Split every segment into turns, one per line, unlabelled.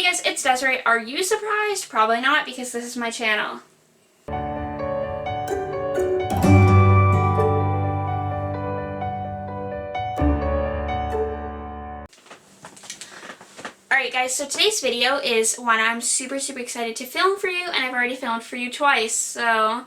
Hey guys, it's Desiree. Are you surprised? Probably not, because this is my channel. Alright guys, so today's video is one I'm super excited to film for you, and I've already filmed for you twice, so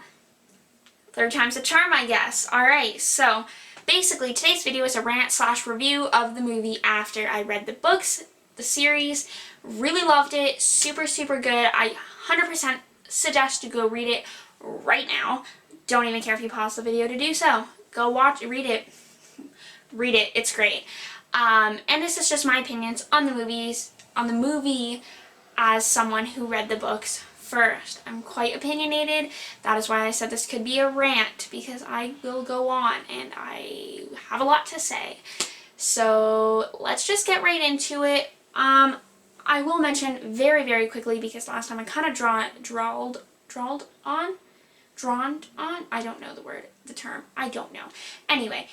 third time's a charm, I guess. Alright, so basically today's video is a rant/review of the movie after I read the books, the series. Really loved it. Super good. I 100% suggest you go read it right now. Don't even care if you pause the video to do so. Go watch, read it. Read it. It's great. And this is just my opinions on the movie as someone who read the books first. I'm quite opinionated. That is why I said this could be a rant, because I will go on and I have a lot to say. So let's just get right into it. I will mention very quickly, because last time I kind of drawn on, I don't know the term, I don't know. Anyway,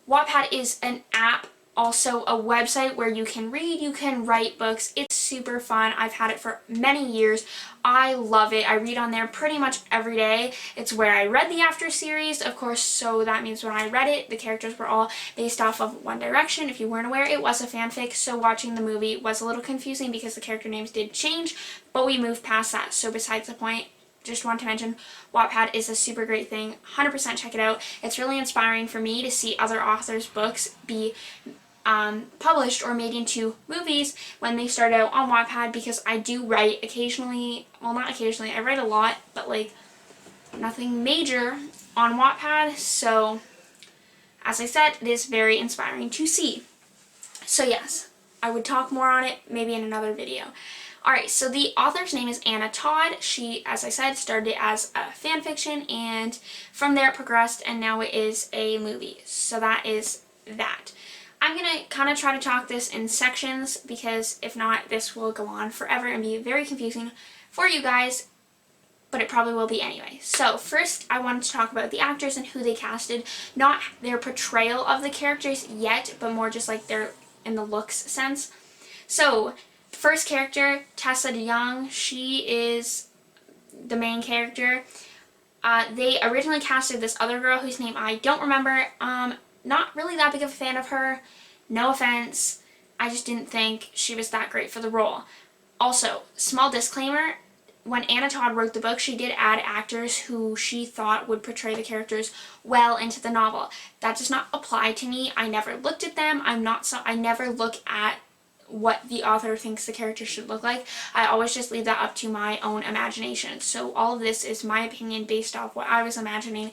Wattpad is an app, also a website where you can read, you can write books. It's super fun. I've had it for many years. I love it. I read on there pretty much every day. It's where I read the After series, of course, so that means when I read it, the characters were all based off of One Direction. If you weren't aware, it was a fanfic, so watching the movie was a little confusing because the character names did change, but we moved past that, so besides the point. Just want to mention, Wattpad is a super great thing. 100% check it out. It's really inspiring for me to see other authors' books be published or made into movies when they start out on Wattpad, because I do write occasionally, well, not occasionally, I write a lot, but like nothing major on Wattpad, so as I said, it is very inspiring to see. So yes, I would talk more on it maybe in another video. Alright, so the author's name is Anna Todd. She, as I said, started as a fan fiction, and from there it progressed, and now it is a movie. So that is that. I'm going to kind of try to talk this in sections, because if not, this will go on forever and be very confusing for you guys, but it probably will be anyway. So first, I wanted to talk about the actors and who they casted. Not their portrayal of the characters yet, but more just like their in the looks sense. So first character, Tessa Young, she is the main character. They originally casted this other girl whose name I don't remember. Not really that big of a fan of her. No offense. I just didn't think she was that great for the role. Also, small disclaimer, when Anna Todd wrote the book, she did add actors who she thought would portray the characters well into the novel. That does not apply to me. I never looked at them. I never look at what the author thinks the character should look like. I always just leave that up to my own imagination. So all of this is my opinion based off what I was imagining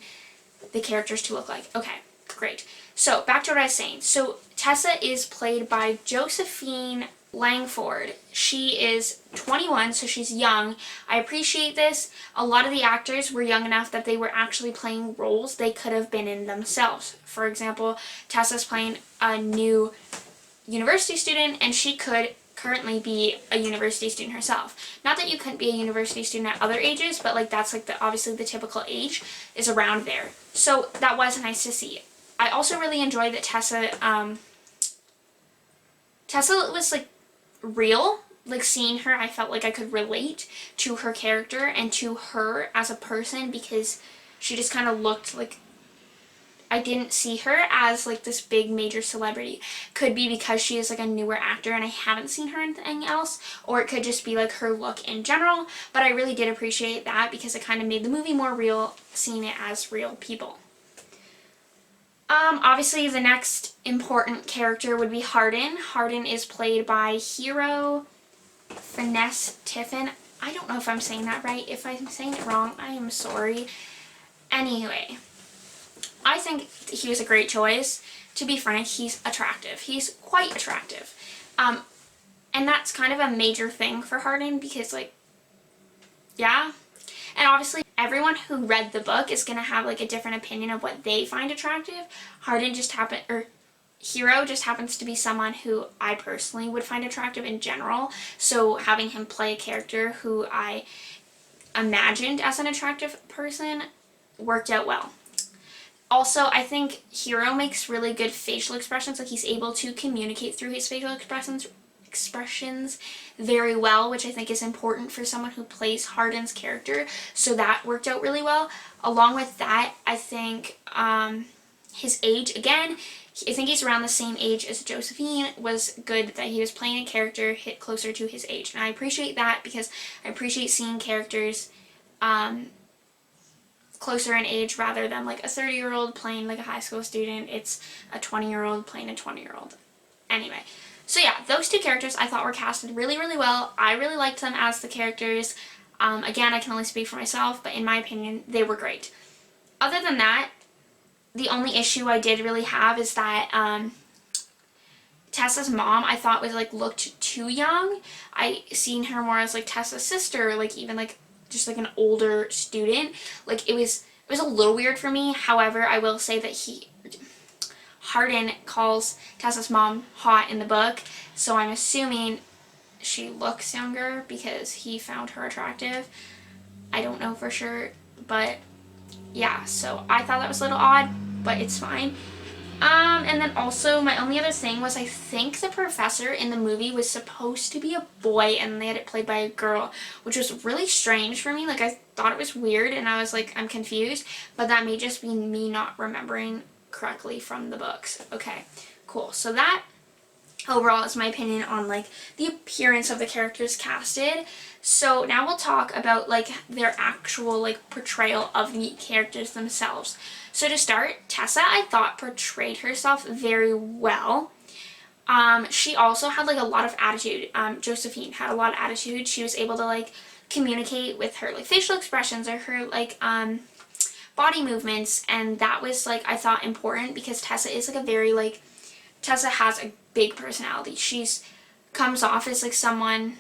the characters to look like. Okay, great. So back to what I was saying. So Tessa is played by Josephine Langford. She is 21, so she's young. I appreciate this. A lot of the actors were young enough that they were actually playing roles they could have been in themselves. For example, Tessa's playing a new university student, and she could currently be a university student herself. Not that you couldn't be a university student at other ages, but like that's like obviously the typical age is around there. So that was nice to see. I also really enjoyed that Tessa was like real. Like seeing her, I felt like I could relate to her character and to her as a person, because she just kind of looked like, I didn't see her as like this big major celebrity. Could be because she is like a newer actor and I haven't seen her in anything else, or it could just be like her look in general, but I really did appreciate that because it kind of made the movie more real, seeing it as real people. Obviously the next important character would be Hardin. Hardin is played by Hero Finesse Tiffin. I don't know if I'm saying that right. If I'm saying it wrong, I am sorry. Anyway, I think he was a great choice. To be frank, he's attractive. He's quite attractive. And that's kind of a major thing for Hardin, because like, yeah. And obviously everyone who read the book is going to have like a different opinion of what they find attractive. Hero just happens to be someone who I personally would find attractive in general. So having him play a character who I imagined as an attractive person worked out well. Also, I think Hero makes really good facial expressions. Like he's able to communicate through his facial expressions expressions very well, which I think is important for someone who plays Hardin's character. So that worked out really well. Along with that, I think his age, again, I think he's around the same age as Josephine, was good that he was playing a character hit closer to his age. And I appreciate that because I appreciate seeing characters closer in age rather than like a 30-year-old playing like a high school student. It's a 20-year-old playing a 20-year-old. Anyway, so yeah, those two characters I thought were casted really, really well. I really liked them as the characters. Again, I can only speak for myself, but in my opinion, they were great. Other than that, the only issue I did really have is that Tessa's mom I thought was like looked too young. I seen her more as like Tessa's sister, like even like just like an older student. Like it was a little weird for me. However, I will say that Hardin calls Tessa's mom hot in the book, so I'm assuming she looks younger because he found her attractive. I don't know for sure, but yeah, so I thought that was a little odd, but it's fine. And then also my only other thing was I think the professor in the movie was supposed to be a boy and they had it played by a girl, which was really strange for me. Like I thought it was weird and I was like, I'm confused, but that may just be me not remembering correctly from the books. Okay, cool. So that overall is my opinion on like the appearance of the characters casted. So now we'll talk about like their actual like portrayal of the characters themselves. So to start, Tessa I thought portrayed herself very well. She also had like a lot of attitude. Josephine had a lot of attitude. She was able to like communicate with her like facial expressions or her like body movements, and that was like I thought important because Tessa is like a very like Tessa has a big personality. She's comes off as like someone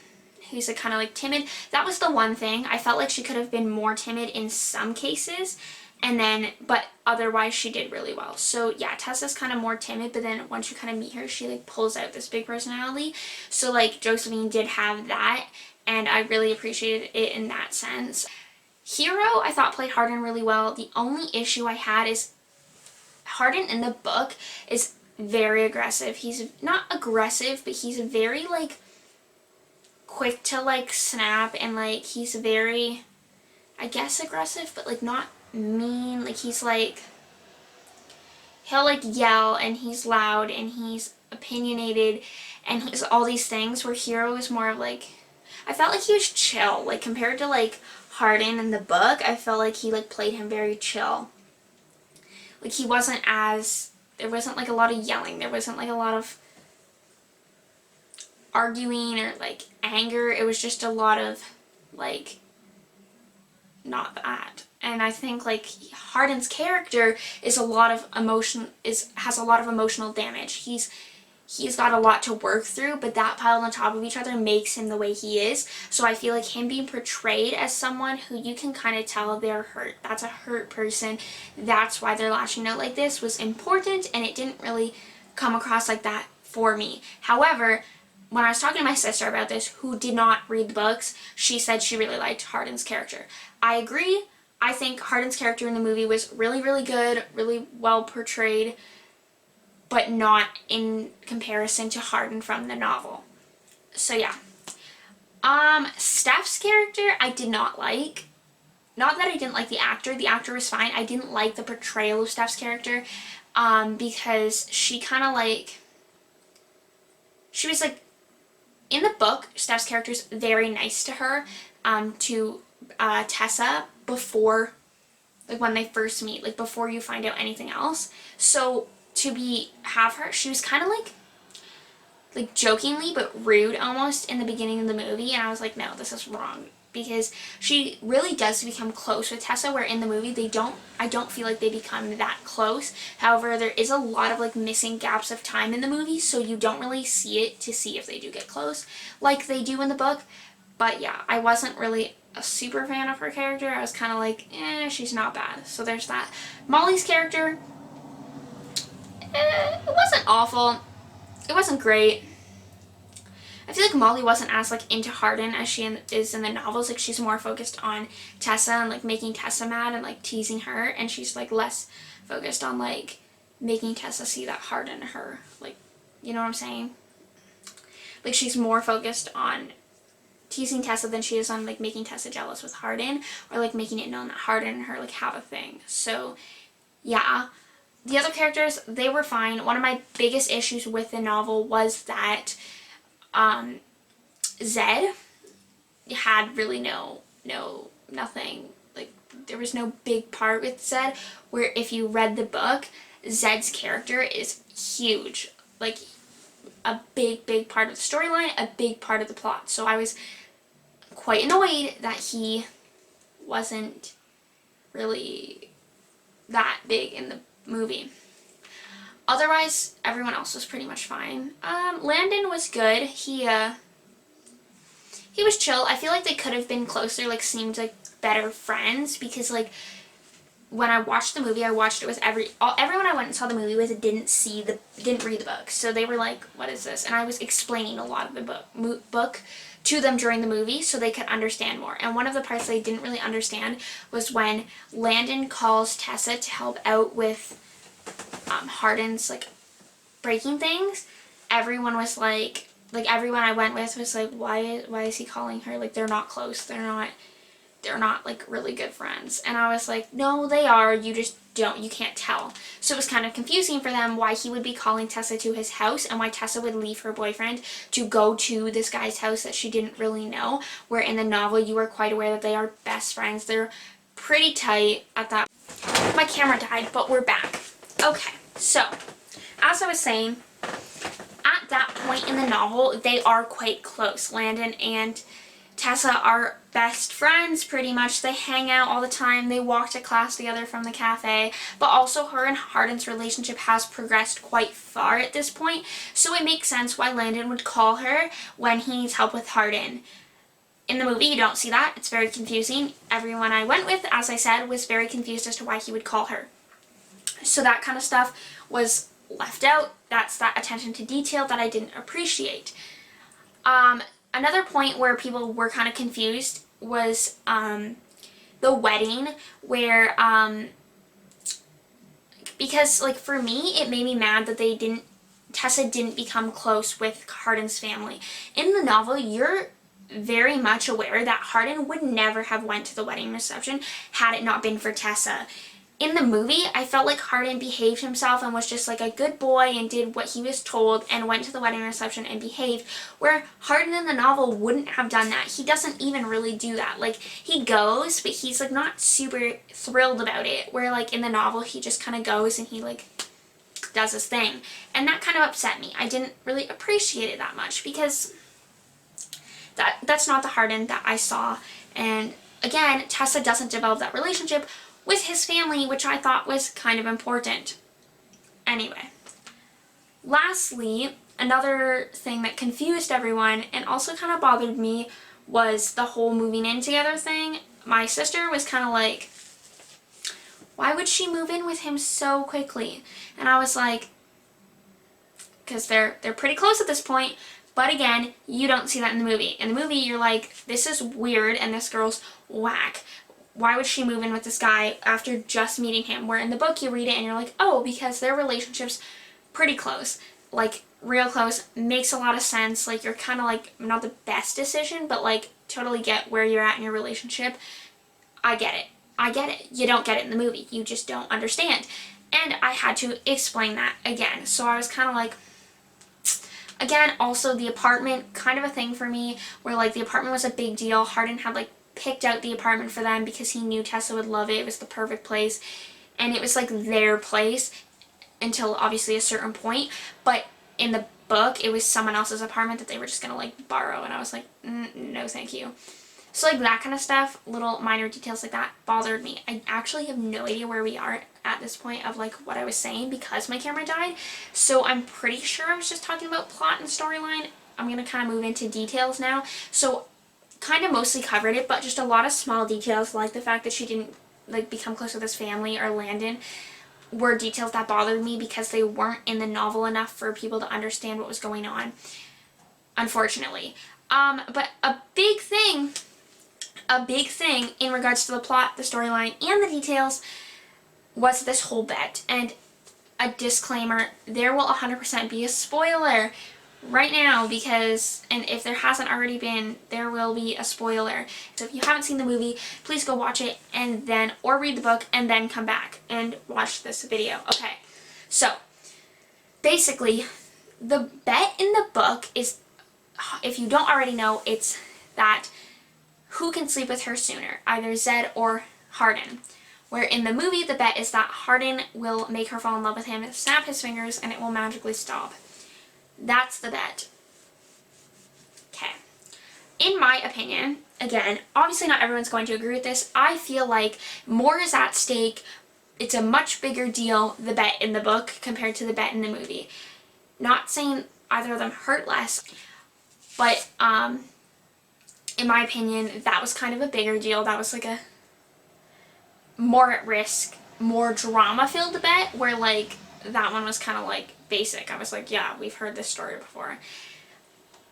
who's like kind of like timid. That was the one thing. I felt like she could have been more timid in some cases, and then but otherwise she did really well. So yeah, Tessa's kind of more timid, but then once you kind of meet her, she like pulls out this big personality. So like Josephine did have that, and I really appreciated it in that sense. Hero I thought played Hardin really well. The only issue I had is Hardin in the book is very aggressive. He's not aggressive, but he's very like quick to like snap, and like he's very, I guess, aggressive, but like not mean. Like he's like, he'll like yell and he's loud and he's opinionated and he's all these things, where Hero is more of like, I felt like he was chill. Like compared to like Hardin in the book, I felt like he like played him very chill. Like he wasn't as, there wasn't like a lot of yelling, there wasn't like a lot of arguing or like anger. It was just a lot of like not that. And I think like Hardin's character is a lot of emotion, has a lot of emotional damage. He's got a lot to work through, but that piled on top of each other makes him the way he is. So I feel like him being portrayed as someone who you can kind of tell they're hurt. That's a hurt person. That's why they're lashing out like this was important, and it didn't really come across like that for me. However, when I was talking to my sister about this, who did not read the books, she said she really liked Hardin's character. I agree. I think Hardin's character in the movie was really, really good, really well portrayed, but not in comparison to Hardin from the novel. So yeah. Steph's character I did not like. Not that I didn't like the actor. The actor was fine. I didn't like the portrayal of Steph's character because she kind of like, she was like, in the book, Steph's character is very nice to her, to Tessa before, like when they first meet, like before you find out anything else. So to have her, she was kind of like jokingly but rude almost in the beginning of the movie, and I was like, no, this is wrong, because she really does become close with Tessa, where in the movie I don't feel like they become that close. However, there is a lot of like missing gaps of time in the movie, so you don't really see it to see if they do get close like they do in the book. But yeah, I wasn't really a super fan of her character. I was kind of like, she's not bad. So there's that. Molly's character, it wasn't awful. It wasn't great. I feel like Molly wasn't as like into Hardin as she is in the novels. Like she's more focused on Tessa and like making Tessa mad and like teasing her, and she's like less focused on like making Tessa see that Hardin her, like, you know what I'm saying? Like, she's more focused on teasing Tessa than she is on, like, making Tessa jealous with Hardin, or, like, making it known that Hardin and her, like, have a thing. So, yeah. The other characters, they were fine. One of my biggest issues with the novel was that Zed had really nothing, like, there was no big part with Zed, where if you read the book, Zed's character is huge. Like, a big part of the storyline, a big part of the plot. So I was quite annoyed that he wasn't really that big in the movie. Otherwise, everyone else was pretty much fine. Landon was good. He was chill. I feel like they could have been closer, like, seemed like better friends, because, like, when I watched the movie, I watched it with everyone I went and saw the movie with didn't read the book. So they were like, what is this? And I was explaining a lot of the book to them during the movie so they could understand more. And one of the parts they didn't really understand was when Landon calls Tessa to help out with Hardin's, like, breaking things. Everyone was like everyone I went with was like, why is he calling her? Like, they're not close. They're not like really good friends. And I was like, no, they are. You just you can't tell. So it was kind of confusing for them why he would be calling Tessa to his house and why Tessa would leave her boyfriend to go to this guy's house that she didn't really know, where in the novel you are quite aware that they are best friends. They're pretty tight at that. My camera died, but we're back. Okay, so as I was saying, at that point in the novel, they are quite close. Landon and Tessa are best friends, pretty much. They hang out all the time. They walk to class together from the cafe. But also, her and Hardin's relationship has progressed quite far at this point. So it makes sense why Landon would call her when he needs help with Hardin. In the movie, you don't see that. It's very confusing. Everyone I went with, as I said, was very confused as to why he would call her. So that kind of stuff was left out. That's that attention to detail that I didn't appreciate. Another point where people were kind of confused was the wedding, where because, like, for me, it made me mad that Tessa didn't become close with Hardin's family. In the novel, you're very much aware that Hardin would never have went to the wedding reception had it not been for Tessa. In the movie, I felt like Hardin behaved himself and was just like a good boy and did what he was told and went to the wedding reception and behaved, where Hardin in the novel wouldn't have done that. He doesn't even really do that. Like, he goes, but he's, like, not super thrilled about it, where, like, in the novel, he just kind of goes and he, like, does his thing. And that kind of upset me. I didn't really appreciate it that much, because that's not the Hardin that I saw. And again, Tessa doesn't develop that relationship with his family, which I thought was kind of important. Anyway, lastly, another thing that confused everyone and also kind of bothered me was the whole moving in together thing. My sister was kind of like, why would she move in with him so quickly? And I was like, because they're pretty close at this point. But again, you don't see that in the movie. In the movie, you're like, this is weird and this girl's whack. Why would she move in with this guy after just meeting him? Where in the book you read it and you're like, oh, because their relationship's pretty close. Like, real close. Makes a lot of sense. Like, you're kind of like, not the best decision, but like, totally get where you're at in your relationship. I get it. I get it. You don't get it in the movie. You just don't understand. And I had to explain that again. So I was kind of like, again, also the apartment, kind of a thing for me, where like the apartment was a big deal. Hardin had like picked out the apartment for them because he knew Tessa would love it. It was the perfect place. And it was like their place until obviously a certain point. But in the book, it was someone else's apartment that they were just gonna like borrow. And I was like, no thank you. So like that kind of stuff, little minor details like that bothered me. I actually have no idea where we are at this point of like what I was saying because my camera died. So I'm pretty sure I was just talking about plot and storyline. I'm gonna kind of move into details now. So kind of mostly covered it, but just a lot of small details like the fact that she didn't like become close with his family or Landon were details that bothered me because they weren't in the novel enough for people to understand what was going on, unfortunately. But a big thing in regards to the plot, the storyline, and the details was this whole bet. And a disclaimer, there will 100% be a spoiler. right now because, and if there hasn't already been, there will be a spoiler. So if you haven't seen the movie, please go watch it and then, or read the book and then come back and watch this video. Okay, so basically the bet in the book is, if you don't already know, it's that who can sleep with her sooner, either Zed or Hardin. Where in the movie, the bet is that Hardin will make her fall in love with him, snap his fingers, and it will magically stop. That's the bet. Okay. In my opinion, again, obviously not everyone's going to agree with this, I feel like more is at stake. It's a much bigger deal, the bet in the book, compared to the bet in the movie. Not saying either of them hurt less, but in my opinion, that was kind of a bigger deal. That was like a more at risk, more drama-filled bet, where like that one was kind of like basic. I was like, yeah, we've heard this story before.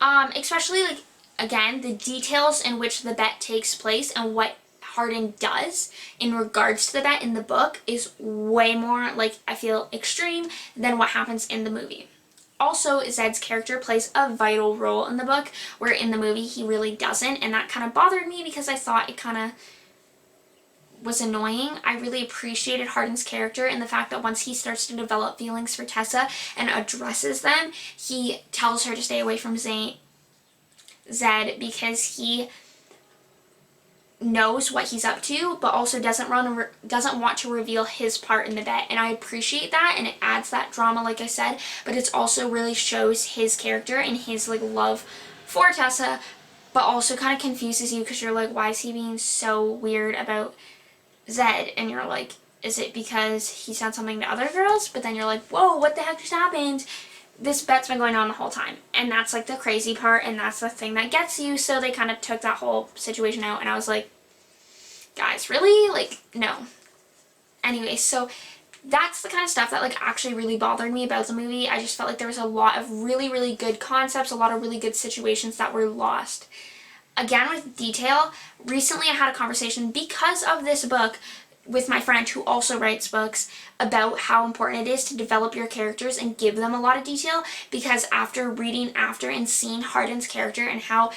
Especially like, again, the details in which the bet takes place and what Hardin does in regards to the bet in the book is way more, like, I feel extreme than what happens in the movie. Also, Zed's character plays a vital role in the book, where in the movie he really doesn't, and that kind of bothered me because I thought it kind of was annoying. I really appreciated Hardin's character and the fact that once he starts to develop feelings for Tessa and addresses them, he tells her to stay away from Zed because he knows what he's up to, but also doesn't want to reveal his part in the bet. And I appreciate that, and it adds that drama, like I said, but it also really shows his character and his like love for Tessa, but also kind of confuses you because you're like, why is he being so weird about Zed? And you're like, is it because he said something to other girls? But then you're like, whoa, what the heck just happened? This bet's been going on the whole time. And that's like the crazy part, and that's the thing that gets you. So they kind of took that whole situation out, and I was like, guys, really? Like, no. Anyway, so that's the kind of stuff that like actually really bothered me about the movie. I just felt like there was a lot of really, really good concepts, a lot of really good situations that were lost. Again, with detail, recently I had a conversation because of this book with my friend who also writes books about how important it is to develop your characters and give them a lot of detail, because after reading after and seeing Hardin's character and how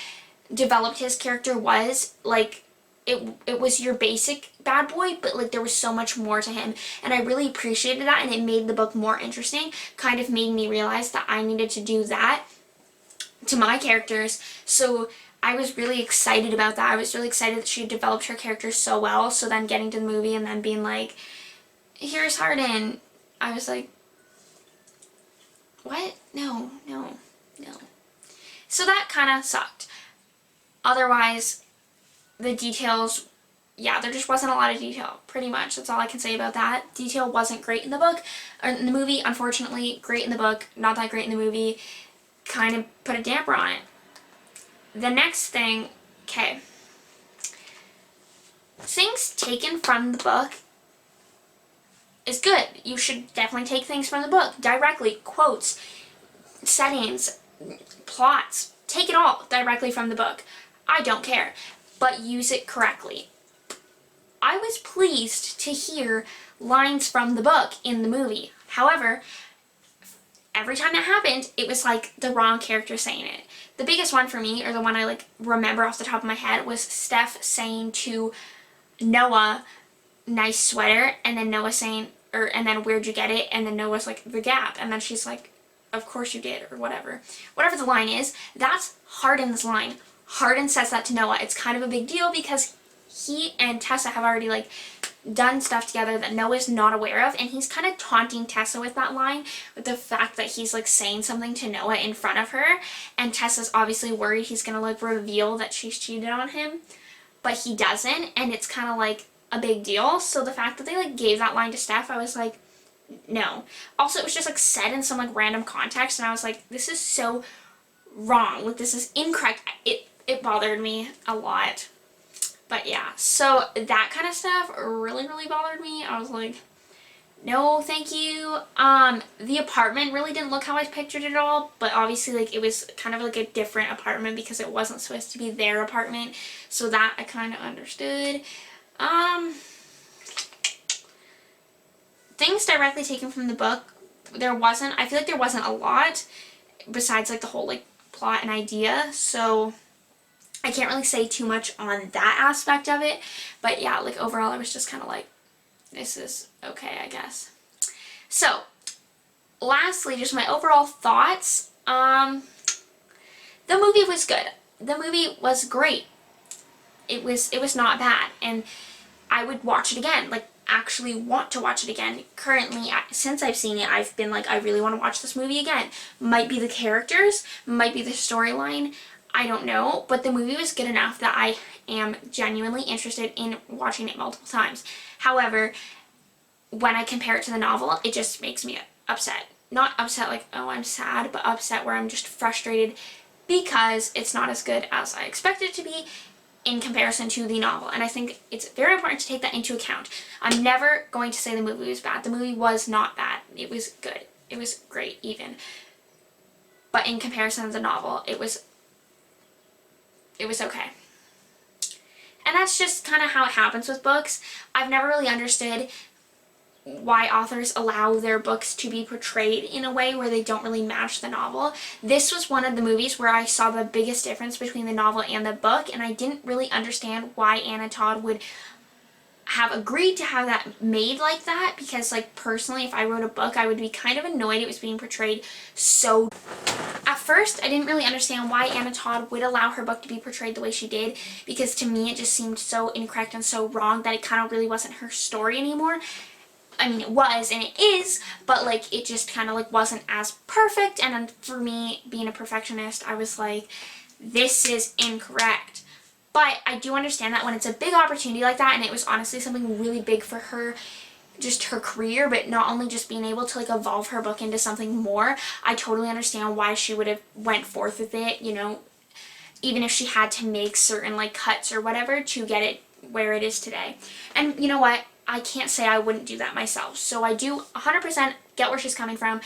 developed his character was, like, it was your basic bad boy, but like there was so much more to him, and I really appreciated that, and it made the book more interesting, kind of made me realize that I needed to do that to my characters. So I was really excited about that. I was really excited that she had developed her character so well. So then getting to the movie and then being like, here's Hardin, I was like, what? No. So that kind of sucked. Otherwise, the details, yeah, there just wasn't a lot of detail, pretty much. That's all I can say about that. Detail wasn't great in the book, or in the movie, unfortunately. Great in the book, not that great in the movie. Kind of put a damper on it. The next thing, okay. Things taken from the book is good. You should definitely take things from the book directly. Quotes, settings, plots. Take it all directly from the book. I don't care. But use it correctly. I was pleased to hear lines from the book in the movie. However, every time that happened, it was like the wrong character saying it. The biggest one for me, or the one I like remember off the top of my head, was Steph saying to Noah, nice sweater, and then Noah saying, and then where'd you get it? And then Noah's like, the Gap. And then she's like, of course you did, or whatever. Whatever the line is, that's Hardin's line. Hardin says that to Noah. It's kind of a big deal because he and Tessa have already like done stuff together that Noah's not aware of, and he's kind of taunting Tessa with that line, with the fact that he's like saying something to Noah in front of her, and Tessa's obviously worried he's gonna like reveal that she's cheated on him, but he doesn't, and it's kind of like a big deal. So the fact that they like gave that line to Steph, I was like, no. Also, it was just like said in some like random context, and I was like, this is so wrong, like this is incorrect. It bothered me a lot. But yeah, so that kind of stuff really, really bothered me. I was like, no, thank you. The apartment really didn't look how I pictured it all, but obviously like it was kind of like a different apartment because it wasn't supposed to be their apartment. So that I kind of understood. Things directly taken from the book, I feel like there wasn't a lot. besides like the whole like plot and idea, so I can't really say too much on that aspect of it. But yeah, like overall I was just kind of like, this is okay, I guess. So lastly, just my overall thoughts. The movie was good. The movie was great. It was not bad, and I would watch it again, like actually want to watch it again. Currently, since I've seen it, I've been like, I really want to watch this movie again. Might be the characters, might be the storyline, I don't know, but the movie was good enough that I am genuinely interested in watching it multiple times. However, when I compare it to the novel, it just makes me upset. Not upset like, oh, I'm sad, but upset where I'm just frustrated because it's not as good as I expected it to be in comparison to the novel. And I think it's very important to take that into account. I'm never going to say the movie was bad. The movie was not bad. It was good. It was great even. But in comparison to the novel, it was okay. And that's just kind of how it happens with books. I've never really understood why authors allow their books to be portrayed in a way where they don't really match the novel. This was one of the movies where I saw the biggest difference between the novel and the book, and I didn't really understand why Anna Todd would have agreed to have that made like that, because like personally, if I wrote a book, I would be kind of annoyed it was being portrayed so. At first, I didn't really understand why Anna Todd would allow her book to be portrayed the way she did, because to me it just seemed so incorrect and so wrong that it kind of really wasn't her story anymore. I mean, it was and it is, but like it just kind of like wasn't as perfect, and then for me, being a perfectionist, I was like, this is incorrect. But I do understand that when it's a big opportunity like that, and it was honestly something really big for her, just her career, but not only just being able to like evolve her book into something more, I totally understand why she would have went forth with it, you know, even if she had to make certain like cuts or whatever to get it where it is today. And you know what? I can't say I wouldn't do that myself. So I do 100% get where she's coming from.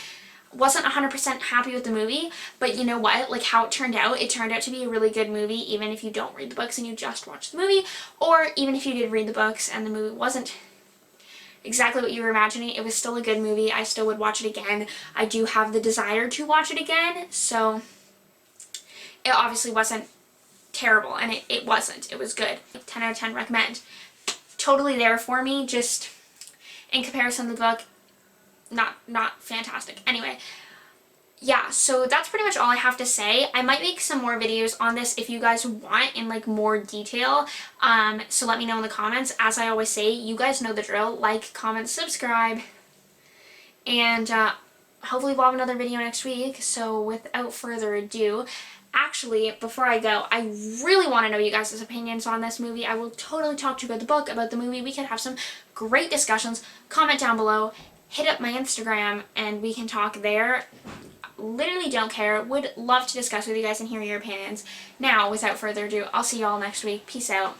Wasn't 100% happy with the movie, but you know what? Like how it turned out to be a really good movie, even if you don't read the books and you just watch the movie, or even if you did read the books and the movie wasn't exactly what you were imagining, it was still a good movie. I still would watch it again. I do have the desire to watch it again, so it obviously wasn't terrible, and it wasn't. It was good. 10 out of 10 recommend. Totally there for me, just in comparison to the book, not fantastic. Anyway, yeah, so that's pretty much all I have to say. I might make some more videos on this if you guys want in like more detail, so let me know in the comments. As I always say, you guys know the drill. Like, comment, subscribe, and hopefully we'll have another video next week. So without further ado, actually, before I go, I really want to know you guys' opinions on this movie. I will totally talk to you about the book, about the movie. We can have some great discussions. Comment down below. Hit up my Instagram and we can talk there. Literally don't care. Would love to discuss with you guys and hear your opinions. Now, without further ado, I'll see you all next week. Peace out.